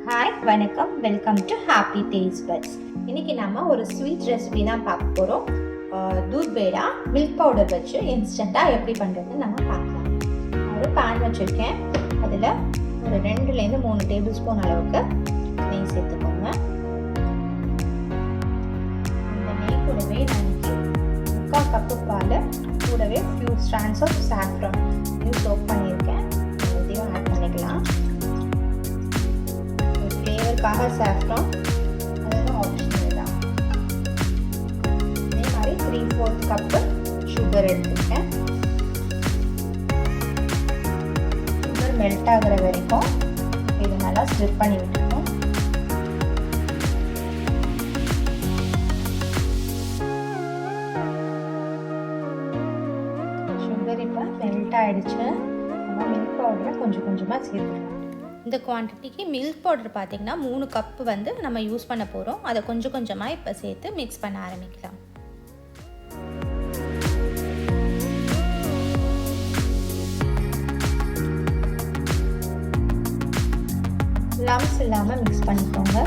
Hi வணக்கம், welcome to happy taste buds. இன்னைக்கு நம்ம ஒரு ஸ்வீட் ரெசிபி தான் பார்க்க போகிறோம். தூத் பேடா மில்க் பவுடர் வச்சு இன்ஸ்டண்ட்டாக எப்படி பண்ணுறதுன்னு நம்ம பார்க்கலாம். ஒரு பேன் வச்சுருக்கேன். அதில் ஒரு 2-3 டேபிள் ஸ்பூன் அளவுக்கு நெய் சேர்த்துக்கோங்க. இந்த நெய் கூடவே நான் இன்னைக்கு 3/4 கப்பு பால் கூடவே few strands of saffron soak பண்ணியிருக்கேன். இதையும் ஆட் பண்ணிக்கலாம். ஃப்ளேவருக்காக saffron அது ஆப்ஷனல் தான். இதே மாதிரி 3/4 கப்பு சுகர் எடுத்துக்கிட்டேன். சுகர் மெல்ட் ஆகிற வரைக்கும் இது நல்லா ஸ்டிர் பண்ணி விட்டுருக்கோம். சுகர் இப்போ மெல்ட் ஆகிடுச்சு. நம்ம மில்க் பவுடரை கொஞ்சம் கொஞ்சமாக சேர்த்துக்கலாம். இந்த குவான்டிட்டிக்கு மில்க் பவுடர் பார்த்திங்கன்னா 3 கப்பு வந்து நம்ம யூஸ் பண்ண போகிறோம். அதை கொஞ்சம் கொஞ்சமாக இப்போ சேர்த்து மிக்ஸ் பண்ண ஆரம்பிக்கலாம். லம்ஸ் இல்லாமல் மிக்ஸ் பண்ணிக்கோங்க.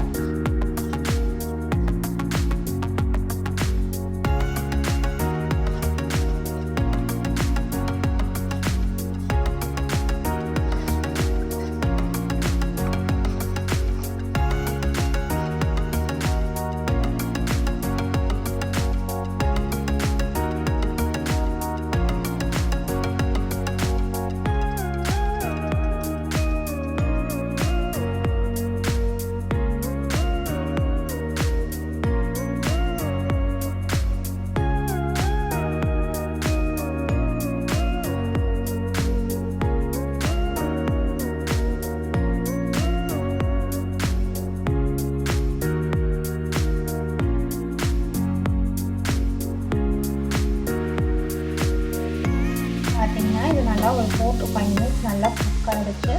இது நல்லா ஒரு 4 to 5 minutes நல்லா குக் ஆகிடுச்சு.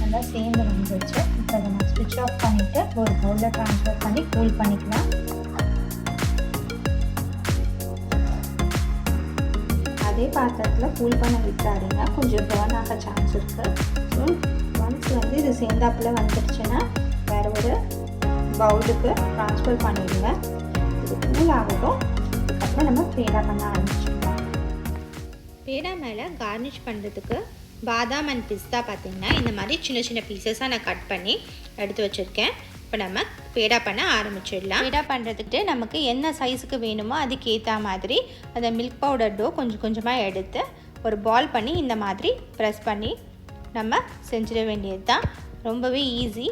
நல்லா சேர்ந்து வந்துடுச்சு. இப்போ அதை நான் ஸ்விட்ச் ஆஃப் பண்ணிவிட்டு ஒரு பவுலில் ட்ரான்ஸ்ஃபர் பண்ணி கூல் பண்ணிக்கலாம். அதே பாத்திரத்தில் கூல் பண்ண விட்டாதீங்க, கொஞ்சம் பர்ன் ஆக சான்ஸ் இருக்குது. ஸோ ஒன்ஸ் வந்து இது சேர்ந்தாப்பில் வந்துடுச்சுன்னா வேறு ஒரு பவுலுக்கு ட்ரான்ஸ்ஃபர் பண்ணிடுங்க. இது கூல் ஆகட்டும். அதுக்கப்புறம் நம்ம பேடா பண்ண ஆரம்பிச்சிடலாம். பேடா மேலே கார்னிஷ் பண்ணுறதுக்கு பாதாம் அண்ட் பிஸ்தா பார்த்திங்கன்னா இந்த மாதிரி சின்ன சின்ன பீசஸாக நான் கட் பண்ணி எடுத்து வச்சுருக்கேன். இப்போ நம்ம பேடா பண்ண ஆரம்பிச்சிடலாம். பேடா பண்ணுறதுக்கு நமக்கு என்ன சைஸுக்கு வேணுமோ அதுக்கு ஏற்ற மாதிரி அந்த மில்க் பவுடர் டோ கொஞ்சம் கொஞ்சமாக எடுத்து ஒரு பால் பண்ணி இந்த மாதிரி ப்ரெஸ் பண்ணி நம்ம செஞ்சிட வேண்டியது தான். ரொம்பவே ஈஸி.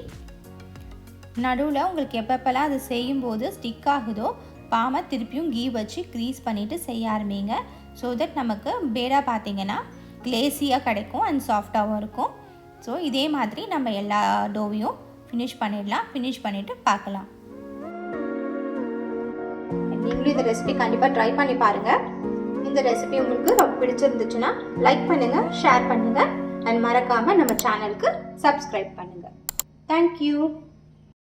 நடுவில் உங்களுக்கு எப்பப்பெல்லாம் அது செய்யும்போது ஸ்டிக் ஆகுதோ பாமை திருப்பியும் கீ வச்சு க்ரீஸ் பண்ணிவிட்டு செய்ய ஆரம்பிங்க. ஸோ தட் நமக்கு பேடா பார்த்திங்கன்னா கிளேசியாக கிடைக்கும் அண்ட் சாஃப்டாகவும் இருக்கும். ஸோ இதே மாதிரி நம்ம எல்லா டோவையும் ஃபினிஷ் பண்ணிடலாம். ஃபினிஷ் பண்ணிவிட்டு பார்க்கலாம். நீங்களும் இந்த ரெசிபி கண்டிப்பாக ட்ரை பண்ணி பாருங்கள். இந்த ரெசிபி உங்களுக்கு ரொம்ப பிடிச்சிருந்துச்சுன்னா லைக் பண்ணுங்கள், ஷேர் பண்ணுங்கள் அண்ட் மறக்காமல் நம்ம சேனலுக்கு சப்ஸ்கிரைப் பண்ணுங்கள். தேங்க்யூ.